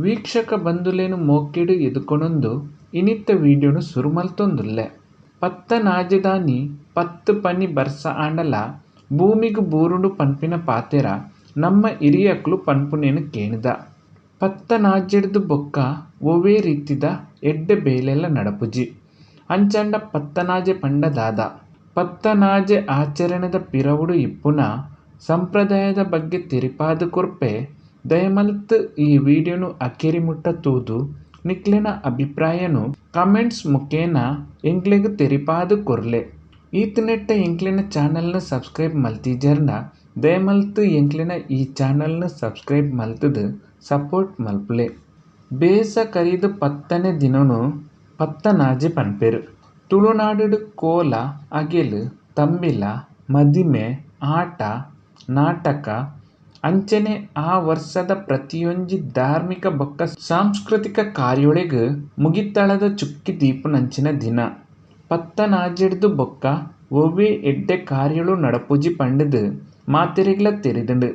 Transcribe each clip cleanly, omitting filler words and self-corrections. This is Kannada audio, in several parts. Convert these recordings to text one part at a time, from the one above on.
ವೀಕ್ಷಕ ಬಂಧುಲೇನು ಮೋಕ್ಕೆಡು ಎದುಕೊನೊಂದು ಇನಿತ್ತ ವೀಡಿಯೋನು ಸುರುಮಲ್ತೊಂದುಲ್ಲೆ. ಪತ್ತನಾಜೆದಾನಿ 10 ಪನಿ ಬರ್ಸ ಆಂಡಲ ಭೂಮಿಗು ಬೂರುಂಡು ಪನ್ಪಿನ ಪಾತೆರ ನಮ್ಮ ಹಿರಿಯಕ್ಲು ಪನ್ಪುನೇನು ಕೇಣಿದ. ಪತ್ತನಾಜೆಡ್ದು ಬೊಕ್ಕ ಒವ್ವೇ ರೀತಿದ ಎಡ್ಡೆ ಬೇಲೆಲ್ಲ ನಡಪುಜಿ. ಅಂಚಾಂಡ ಪತ್ತನಾಜೆ ಪಂಡ ದಾದ. ಪತ್ತನಾಜೆ ಆಚರಣೆದ ಪಿರವುಡು ಇಪ್ಪುನ ಸಂಪ್ರದಾಯದ ಬಗ್ಗೆ ತೆರಿಪಾದು ಕೊರ್ಪೆ ದಯಮಲ್ತ್ ಈ ವಿಡಿಯೋನು ಅಕೆರಿ ಮುಟ್ಟ ತೂದು ನಿಕ್ಲೆನ ಅಭಿಪ್ರಾಯನು ಕಮೆಂಟ್ಸ್ ಮುಖೇನ ಎಂಕ್ಲೆಗ್ ತೆರಿಪಾದು ಕೊರ್ಲೆ. ಈತ್ ನೆಟ್ಟ ಎಂಕ್ಲೆನ ಚಾನಲ್ನ ಸಬ್ಸ್ಕ್ರೈಬ್ ಮಲ್ತಿಜರ್ನ ದಯಮಲ್ತ್ ಎಂಕ್ಲೆನ ಈ ಚಾನಲ್ನ ಸಬ್ಸ್ಕ್ರೈಬ್ ಮಲ್ತದು ಸಪೋರ್ಟ್ ಮಲ್ಪುಲೆ. ಬೇಸ ಕರೀದು 10ನೇ ದಿನನು ಪತ್ತನಾಜೆ ಪನ್ಪೆರು. ತುಳುನಾಡುಡು ಕೋಲ ಅಗೆಲು ತಂಬಿಲ ಮದಿಮೆ ಆಟ ನಾಟಕ ಅಂಚನೆ ಆ ವರ್ಷದ ಪ್ರತಿಯೊಂಜಿ ಧಾರ್ಮಿಕ ಬೊಕ್ಕ ಸಾಂಸ್ಕೃತಿಕ ಕಾರ್ಯೊಳೆಗ್ ಮುಗಿತಳದ ಚುಕ್ಕಿ ದೀಪುನಂಚಿನ ದಿನ. ಪತ್ತನಾಜೆಡ್ದು ಬೊಕ್ಕ ಒವ್ವೇ ಎಡ್ಡೆ ಕಾರ್ಯಳು ನಡಪುಜಿ ಪಂಡದು ಮಾತೆರೆಗ್ಲ ತೆರಿದುಂಡು.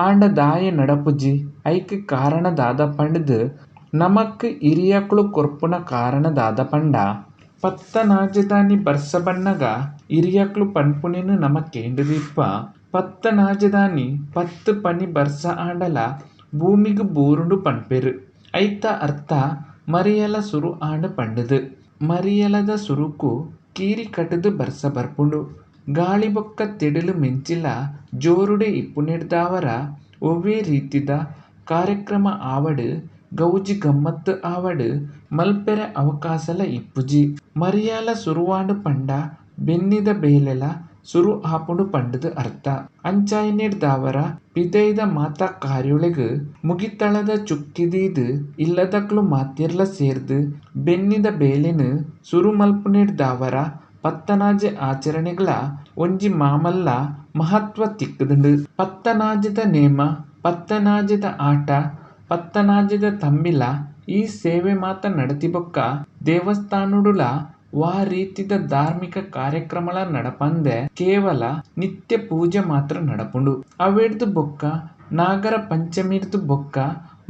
ಆಂಡ ದಾಯೆ ನಡಪುಜಿ ಐಕ್ ಕಾರಣ ದಾದ ಪಂಡದು ನಮಕ್ ಹಿರಿಯಕ್ಲು ಕೊರ್ಪುನ ಕಾರಣ ದಾದ ಪಂಡ ಪತ್ತನಾಜೆದಾನಿ ಬರ್ಸ ಬನ್ನಗ ಹಿರಿಯಕ್ಲು ಪನ್ಪುನೆನು ನಮ ಕೇಂದ್ರದೀಪ. ಪತ್ತನಾಜೆದಾನಿ 10 ಪನಿ ಬರ್ಸ ಆಂಡಲ ಭೂಮಿಗು ಬೂರುಂಡು ಪನ್ಪೆರು. ಐತ ಅರ್ಥ ಮರಿಯಲ ಸುರು ಆಂಡ ಪಂಡದು. ಮರಿಯಲದ ಸುರುಕು ಕೀರಿ ಕಟುದು ಬರ್ಸ ಬರ್ಪುಂಡು. ಗಾಳಿ ಬೊಕ್ಕ ತೆಡಲು ಮೆಂಚಿಲ ಜೋರುಡೆ ಇಪ್ಪುನೆಡ್ದಾವರ ಒವ್ವೇ ರೀತಿದ ಕಾರ್ಯಕ್ರಮ ಆವಡ್ ಗೌಜಿ ಗಮ್ಮತ್ತು ಆವಡ್ ಮಲ್ಪೆರೆ ಅವಕಾಶಲ ಇಪ್ಪುಜಿ. ಮರಿಯಾಲ ಸುರುವಾಂಡು ಪಂಡ ಬೆನ್ನಿದ ಬೇಲೆಲ ಸುರು ಆಪುಂಡು ಪಂಡದು ಅರ್ಥ. ಅಂಚಾಯಿನೆಡ್ದಾವರ ಪಿದೈದ ಮಾತ ಕಾರ್ಯೊಳೆಗ್ ಮುಗಿತಳದ ಚುಕ್ಕಿದೀದು ಇಲ್ಲದಕ್ಲು ಮಾತೆರ್ಲ ಸೇರ್ದು ಬೆನ್ನಿದ ಬೇಲೆನು ಸುರು ಮಲ್ಪುನೆಡ್ದಾವರ ಪತ್ತನಾಜೆ ಆಚರಣೆಗ್ಲ ಒಂಜಿ ಮಾಮಲ್ಲ ಮಹತ್ವ ತಿಕ್ಕುದುಂಡು. ಪತ್ತನಾಜೆದ ನೇಮ ಪತ್ತನಾಜೆದ ಆಟ ಪತ್ತನಾಜೆದ ತಂಬಿಲ ಈ ಸೇವೆ ಮಾತ ನಡತಿ ಬೊಕ್ಕ ದೇವಸ್ಥಾನುಡುಲ ವಾ ರೀತಿದ ಧಾರ್ಮಿಕ ಕಾರ್ಯಕ್ರಮಲ ನಡಪಂದೆ ಕೇವಲ ನಿತ್ಯ ಪೂಜೆ ಮಾತ್ರ ನಡಪುಂಡು. ಅವೆಡ್ದು ಬೊಕ್ಕ ನಾಗರ ಪಂಚಮಿರ್ದು ಬೊಕ್ಕ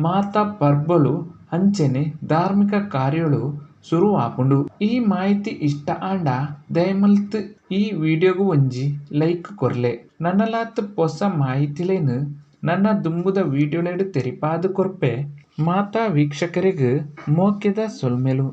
ಮಾತಾ ಪರ್ಬಲು ಅಂಚನೆ ಧಾರ್ಮಿಕ ಕಾರ್ಯಳು ಸುರು ಆಪುಂಡು. ಈ ಮಾಹಿತಿ ಇಷ್ಟ ಆಂಡ ದಯಮಲ್ತ್ ಈ ವಿಡಿಯೋಗು ಒಂಜಿ ಲೈಕ್ ಕೊರ್ಲೆ. ನನ್ನಲಾತ್ ಪೊಸ ಮಾಹಿತಿಲೇನು ನನ್ನ ದುಂಬುದ ವಿಡಿಯೋಲೆಡ್ ತೆರಿಪಾದು ಕೊರ್ಪೆ ಮಾತಾ ವೀಕ್ಷಕರೆಗ್ ಮೋಕೆದ ಸೊಲ್ಮೆಲು.